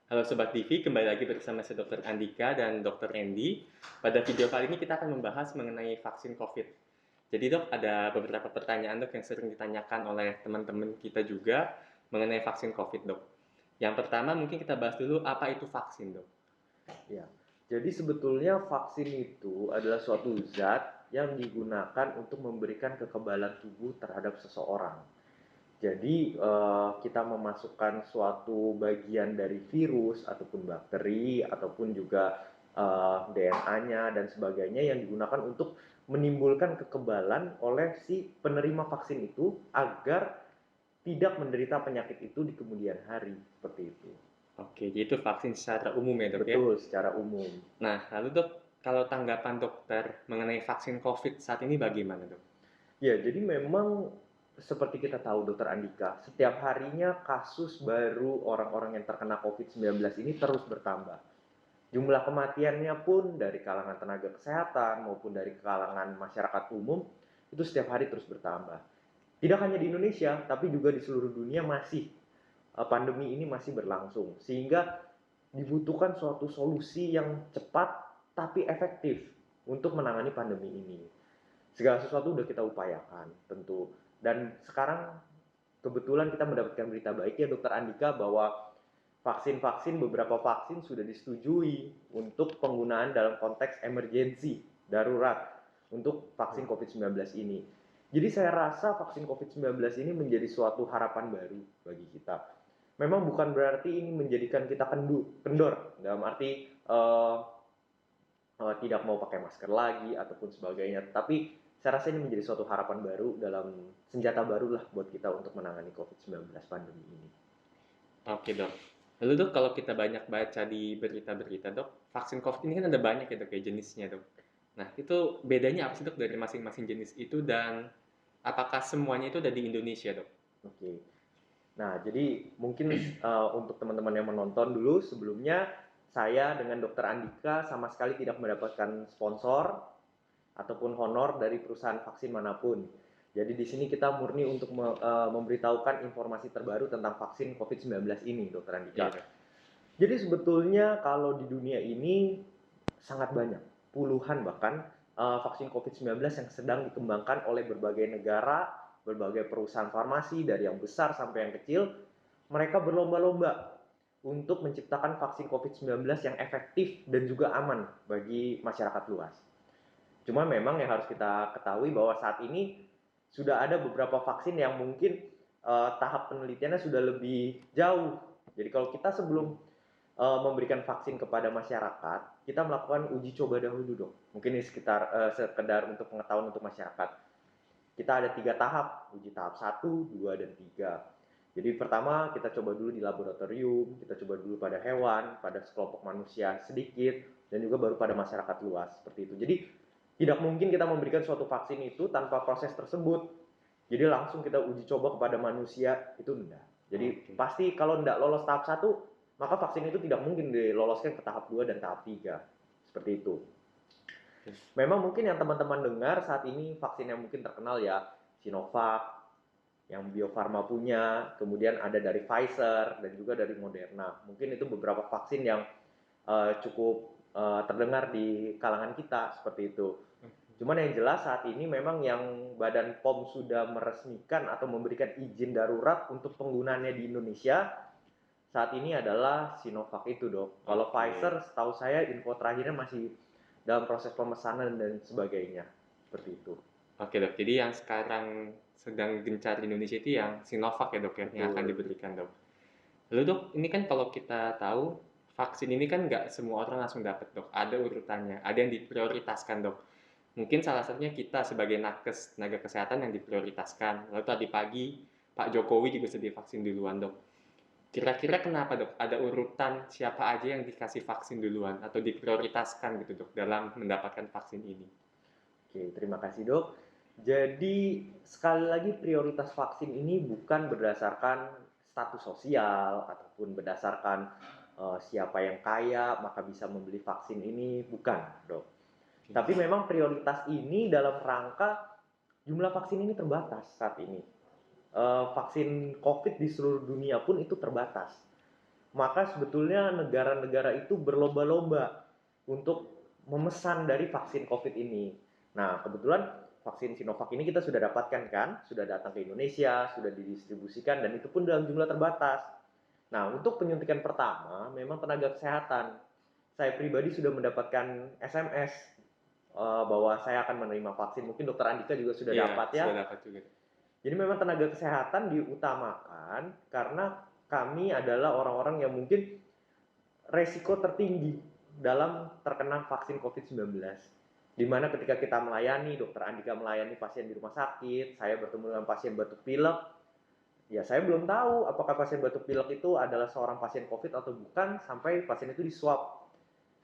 Halo Sobat TV, kembali lagi bersama saya Dr. Andika dan Dr. Randy. Pada video kali ini kita akan membahas mengenai vaksin COVID. Jadi dok, ada beberapa pertanyaan dok yang sering ditanyakan oleh teman-teman kita juga mengenai vaksin COVID dok. Yang pertama mungkin kita bahas dulu apa itu vaksin dok. Ya, jadi sebetulnya vaksin itu adalah suatu zat yang digunakan untuk memberikan kekebalan tubuh terhadap seseorang. Jadi kita memasukkan suatu bagian dari virus ataupun bakteri ataupun juga DNA-nya dan sebagainya yang digunakan untuk menimbulkan kekebalan oleh si penerima vaksin itu agar tidak menderita penyakit itu di kemudian hari, seperti itu. Oke, jadi itu vaksin secara umum ya dok ya. Betul, secara umum. Nah, lalu dok, kalau tanggapan dokter mengenai vaksin COVID saat ini bagaimana dok? Ya, jadi memang seperti kita tahu Dokter Andika, setiap harinya kasus baru orang-orang yang terkena COVID-19 ini terus bertambah. Jumlah kematiannya pun dari kalangan tenaga kesehatan maupun dari kalangan masyarakat umum itu setiap hari terus bertambah. Tidak hanya di Indonesia, tapi juga di seluruh dunia masih pandemi ini masih berlangsung. Sehingga dibutuhkan suatu solusi yang cepat tapi efektif untuk menangani pandemi ini. Segala sesuatu udah kita upayakan tentu. Dan sekarang kebetulan kita mendapatkan berita baik ya Dokter Andika bahwa beberapa vaksin sudah disetujui untuk penggunaan dalam konteks emergensi, darurat untuk vaksin COVID-19 ini. Jadi saya rasa vaksin COVID-19 ini menjadi suatu harapan baru bagi kita. Memang bukan berarti ini menjadikan kita kendor dalam arti tidak mau pakai masker lagi ataupun sebagainya. Tapi saya rasa ini menjadi suatu harapan baru dalam senjata baru lah buat kita untuk menangani COVID-19 pandemi ini. Oke dok. Lalu dok, kalau kita banyak baca di berita-berita dok, vaksin COVID ini kan ada banyak ya dok ya jenisnya dok. Nah, itu bedanya apa sih dok dari masing-masing jenis itu dan apakah semuanya itu ada di Indonesia dok? Oke. Nah, jadi mungkin untuk teman-teman yang menonton dulu sebelumnya saya dengan Dokter Andika sama sekali tidak mendapatkan sponsor ataupun honor dari perusahaan vaksin manapun. Jadi di sini kita murni untuk memberitahukan informasi terbaru tentang vaksin COVID-19 ini, Dokter Andika. Iya dok. Jadi sebetulnya kalau di dunia ini sangat banyak, puluhan bahkan vaksin COVID-19 yang sedang dikembangkan oleh berbagai negara, berbagai perusahaan farmasi dari yang besar sampai yang kecil. Mereka berlomba-lomba untuk menciptakan vaksin COVID-19 yang efektif dan juga aman bagi masyarakat luas. Cuma memang yang harus kita ketahui bahwa saat ini sudah ada beberapa vaksin yang mungkin tahap penelitiannya sudah lebih jauh. Jadi kalau kita sebelum memberikan vaksin kepada masyarakat, kita melakukan uji coba dahulu dong. Mungkin ini sekedar untuk pengetahuan untuk masyarakat. Kita ada 3 tahap, uji tahap 1, 2, dan 3. Jadi pertama kita coba dulu di laboratorium, kita coba dulu pada hewan, pada sekelompok manusia sedikit, dan juga baru pada masyarakat luas, seperti itu. Jadi tidak mungkin kita memberikan suatu vaksin itu tanpa proses tersebut. Jadi langsung kita uji coba kepada manusia, itu enggak. Jadi pasti kalau enggak lolos tahap 1, maka vaksin itu tidak mungkin diloloskan ke tahap 2 dan tahap 3. Seperti itu. Memang mungkin yang teman-teman dengar saat ini vaksin yang mungkin terkenal ya Sinovac, yang Bio Farma punya, kemudian ada dari Pfizer dan juga dari Moderna. Mungkin itu beberapa vaksin yang cukup terdengar di kalangan kita seperti itu. Cuman yang jelas saat ini memang yang Badan POM sudah meresmikan atau memberikan izin darurat untuk penggunaannya di Indonesia saat ini adalah Sinovac itu dok. Kalau Pfizer setahu saya info terakhirnya masih dalam proses pemesanan dan sebagainya. Seperti itu. Oke dok, jadi yang sekarang sedang gencar di Indonesia itu yang Sinovac ya dok ya, yang akan Betul. diberikan dok. Lalu dok, ini kan kalau kita tahu vaksin ini kan nggak semua orang langsung dapat dok, ada urutannya, ada yang diprioritaskan dok. Mungkin salah satunya kita sebagai nakes tenaga kesehatan yang diprioritaskan. Lalu tadi pagi Pak Jokowi juga sudah divaksin duluan dok. Kira-kira kenapa dok? Ada urutan siapa aja yang dikasih vaksin duluan atau diprioritaskan gitu dok dalam mendapatkan vaksin ini? Oke, terima kasih dok. Jadi sekali lagi prioritas vaksin ini bukan berdasarkan status sosial ataupun berdasarkan siapa yang kaya maka bisa membeli vaksin ini, bukan dok. Tapi memang prioritas ini dalam rangka jumlah vaksin ini terbatas saat ini. Vaksin COVID di seluruh dunia pun itu terbatas. maka sebetulnya negara-negara itu berlomba-lomba untuk memesan dari vaksin COVID ini. Nah, kebetulan vaksin Sinovac ini kita sudah dapatkan kan, sudah datang ke Indonesia, sudah didistribusikan, dan itu pun dalam jumlah terbatas. Nah, untuk penyuntikan pertama, memang tenaga kesehatan. Saya pribadi sudah mendapatkan SMS bahwa saya akan menerima vaksin. Mungkin Dokter Andika juga sudah Iya, dapat ya. sudah dapat juga. Jadi memang tenaga kesehatan diutamakan karena kami adalah orang-orang yang mungkin resiko tertinggi dalam terkena vaksin COVID-19. Di mana ketika kita melayani, Dokter Andika melayani pasien di rumah sakit, saya bertemu dengan pasien batuk pilek, ya saya belum tahu apakah pasien batuk pilek itu adalah seorang pasien COVID atau bukan sampai pasien itu diswab.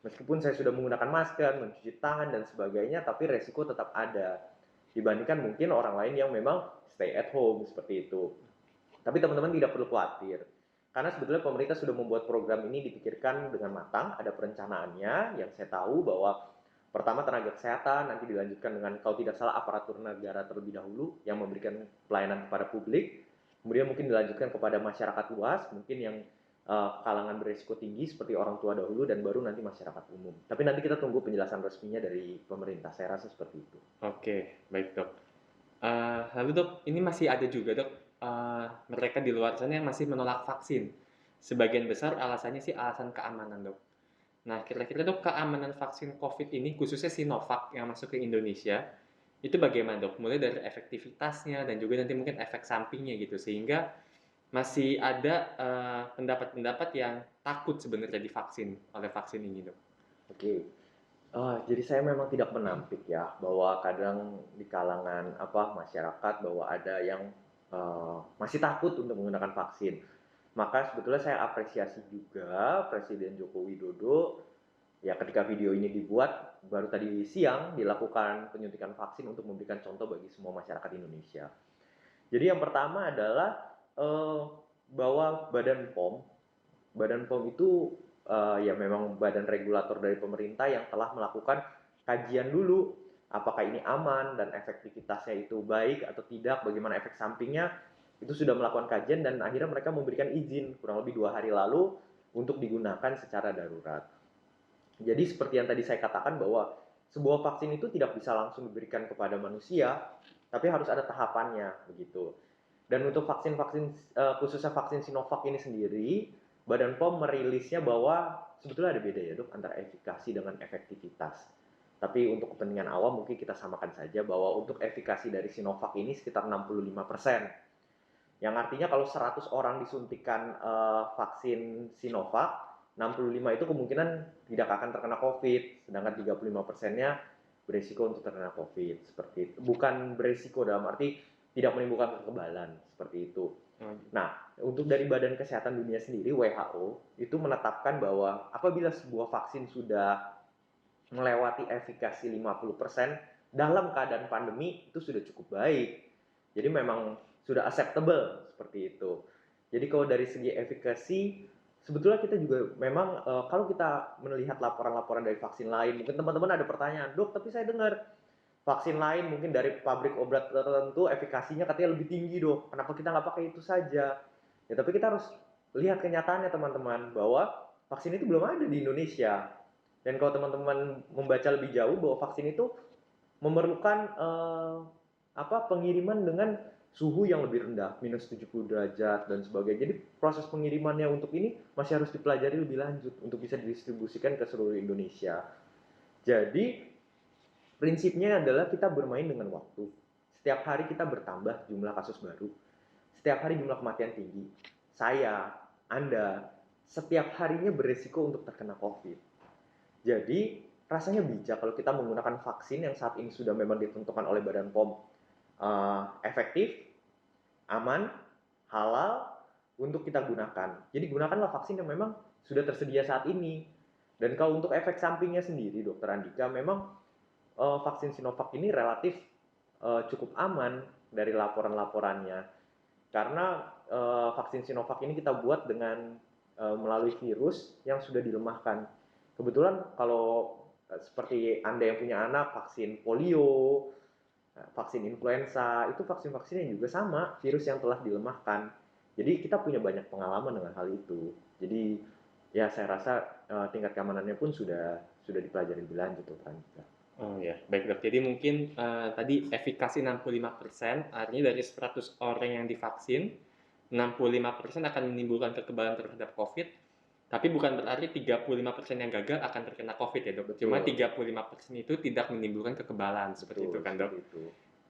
Meskipun saya sudah menggunakan masker, mencuci tangan dan sebagainya, tapi resiko tetap ada. Dibandingkan mungkin orang lain yang memang stay at home seperti itu. Tapi teman-teman tidak perlu khawatir. Karena sebetulnya pemerintah sudah membuat program ini dipikirkan dengan matang, ada perencanaannya yang saya tahu bahwa pertama tenaga kesehatan, nanti dilanjutkan dengan kalau tidak salah aparatur negara terlebih dahulu yang memberikan pelayanan kepada publik, kemudian mungkin dilanjutkan kepada masyarakat luas, mungkin yang kalangan berisiko tinggi seperti orang tua dahulu dan baru nanti masyarakat umum. Tapi nanti kita tunggu penjelasan resminya dari pemerintah, saya rasa seperti itu. Oke, baik dok. Lalu dok, ini masih ada juga dok, mereka di luar sana yang masih menolak vaksin. Sebagian besar alasannya sih alasan keamanan dok. Nah, kira-kira dok keamanan vaksin COVID ini, khususnya Sinovac yang masuk ke Indonesia, itu bagaimana dok? Mulai dari efektivitasnya dan juga nanti mungkin efek sampingnya gitu, sehingga masih ada pendapat-pendapat yang takut sebenarnya divaksin oleh vaksin ini dok. Oke. Jadi saya memang tidak menampik ya bahwa kadang di kalangan masyarakat bahwa ada yang masih takut untuk menggunakan vaksin. Maka sebetulnya saya apresiasi juga Presiden Joko Widodo ya ketika video ini dibuat baru tadi siang dilakukan penyuntikan vaksin untuk memberikan contoh bagi semua masyarakat Indonesia. Jadi yang pertama adalah bahwa Badan POM itu ya memang badan regulator dari pemerintah yang telah melakukan kajian dulu apakah ini aman dan efektivitasnya itu baik atau tidak, bagaimana efek sampingnya, itu sudah melakukan kajian dan akhirnya mereka memberikan izin kurang lebih 2 hari lalu untuk digunakan secara darurat. Jadi seperti yang tadi saya katakan bahwa sebuah vaksin itu tidak bisa langsung diberikan kepada manusia, tapi harus ada tahapannya begitu. Dan untuk vaksin-vaksin khususnya vaksin Sinovac ini sendiri, Badan POM merilisnya bahwa sebetulnya ada beda ya dok antara efikasi dengan efektivitas. Tapi untuk kepentingan awam mungkin kita samakan saja bahwa untuk efikasi dari Sinovac ini sekitar 65%. Yang artinya kalau 100 orang disuntikan vaksin Sinovac, 65 itu kemungkinan tidak akan terkena COVID, sedangkan 35%-nya beresiko untuk terkena COVID. Seperti itu. Bukan beresiko dalam arti tidak menimbulkan kekebalan, seperti itu. Nah, untuk dari Badan Kesehatan Dunia sendiri, WHO, itu menetapkan bahwa apabila sebuah vaksin sudah melewati efikasi 50% dalam keadaan pandemi, itu sudah cukup baik. Jadi memang sudah acceptable, seperti itu. Jadi kalau dari segi efikasi, sebetulnya kita juga memang kalau kita melihat laporan-laporan dari vaksin lain, mungkin teman-teman ada pertanyaan, dok, tapi saya dengar vaksin lain mungkin dari pabrik obat tertentu efikasinya katanya lebih tinggi dok, kenapa kita nggak pakai itu saja? Ya tapi kita harus lihat kenyataannya teman-teman bahwa vaksin itu belum ada di Indonesia. Dan kalau teman-teman membaca lebih jauh bahwa vaksin itu memerlukan pengiriman dengan suhu yang lebih rendah, minus 70 derajat dan sebagainya. Jadi proses pengirimannya untuk ini masih harus dipelajari lebih lanjut untuk bisa didistribusikan ke seluruh Indonesia. Jadi prinsipnya adalah kita bermain dengan waktu. Setiap hari kita bertambah jumlah kasus baru. Setiap hari jumlah kematian tinggi. Saya, Anda, setiap harinya beresiko untuk terkena COVID. Jadi, rasanya bijak kalau kita menggunakan vaksin yang saat ini sudah memang ditentukan oleh Badan POM efektif, aman, halal, untuk kita gunakan. Jadi gunakanlah vaksin yang memang sudah tersedia saat ini. Dan kalau untuk efek sampingnya sendiri, Dokter Andika, memang vaksin Sinovac ini relatif cukup aman dari laporan-laporannya karena vaksin Sinovac ini kita buat dengan melalui virus yang sudah dilemahkan. Kebetulan kalau seperti Anda yang punya anak, vaksin polio, vaksin influenza, itu vaksin-vaksin yang juga sama, virus yang telah dilemahkan. Jadi kita punya banyak pengalaman dengan hal itu. Jadi ya saya rasa tingkat keamanannya pun sudah dipelajari lebih lanjut Dokter Andika. Oh ya, baik dok. Jadi mungkin tadi efikasi 65%, artinya dari 100 orang yang divaksin, 65% akan menimbulkan kekebalan terhadap COVID, tapi bukan berarti 35% yang gagal akan terkena COVID ya dok. Cuma Betul, 35% itu tidak menimbulkan kekebalan, seperti itu betul kan dok. seperti itu.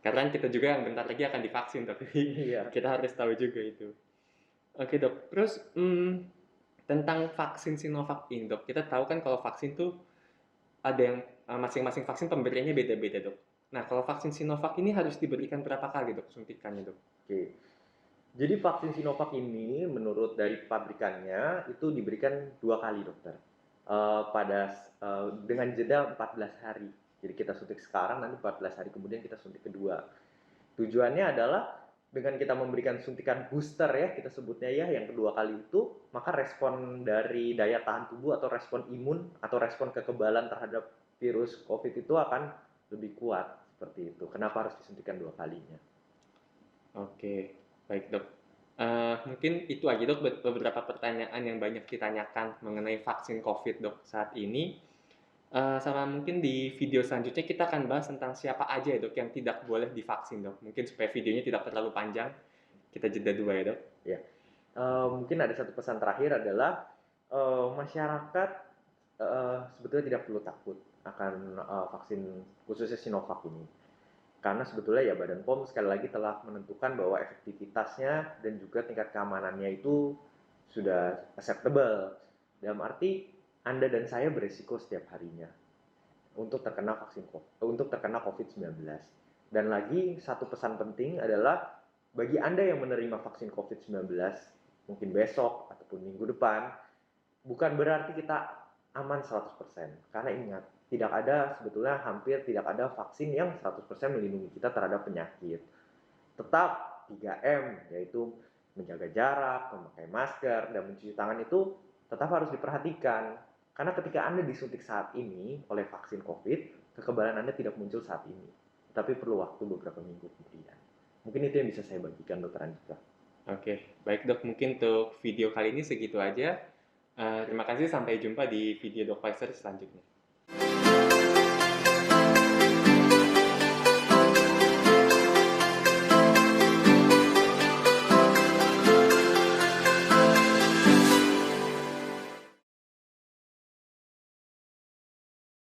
Karena kita juga yang bentar lagi akan divaksin, tapi Iya. kita harus tahu juga itu. Oke dok, terus tentang vaksin Sinovac ini dok, kita tahu kan kalau vaksin tuh ada yang masing-masing vaksin pemberiannya beda-beda dok. Nah kalau vaksin Sinovac ini harus diberikan berapa kali dok suntikannya dok? Oke. Jadi vaksin Sinovac ini menurut dari pabrikannya itu diberikan 2 kali dokter. Dengan jeda 14 hari. Jadi kita suntik sekarang, nanti 14 hari kemudian kita suntik kedua. Tujuannya adalah dengan kita memberikan suntikan booster ya, kita sebutnya ya, yang kedua kali itu, maka respon dari daya tahan tubuh atau respon imun atau respon kekebalan terhadap virus COVID itu akan lebih kuat seperti itu. Kenapa harus disuntikan 2 kalinya? Oke, baik dok. Mungkin itu aja dok beberapa pertanyaan yang banyak ditanyakan mengenai vaksin COVID dok saat ini. Sama mungkin di video selanjutnya kita akan bahas tentang siapa aja ya dok yang tidak boleh divaksin dok. Mungkin supaya videonya tidak terlalu panjang, kita jeda dulu ya dok. Ya, mungkin ada satu pesan terakhir adalah masyarakat sebetulnya tidak perlu takut akan vaksin khususnya Sinovac ini. Karena sebetulnya ya Badan POM sekali lagi telah menentukan bahwa efektivitasnya dan juga tingkat keamanannya itu sudah acceptable. Dalam arti Anda dan saya beresiko setiap harinya untuk terkena COVID-19. Dan lagi satu pesan penting adalah bagi Anda yang menerima vaksin COVID-19 mungkin besok ataupun minggu depan, bukan berarti kita aman 100%. Karena ingat, sebetulnya hampir tidak ada vaksin yang 100% melindungi kita terhadap penyakit. Tetap 3M, yaitu menjaga jarak, memakai masker, dan mencuci tangan itu tetap harus diperhatikan. Karena ketika Anda disuntik saat ini oleh vaksin COVID, kekebalan Anda tidak muncul saat ini. Tapi perlu waktu beberapa minggu kemudian. Mungkin itu yang bisa saya bagikan, Dokter Andika. Oke, baik dok. Mungkin untuk video kali ini segitu aja. Terima kasih. Sampai jumpa di video Dok Pfizer selanjutnya.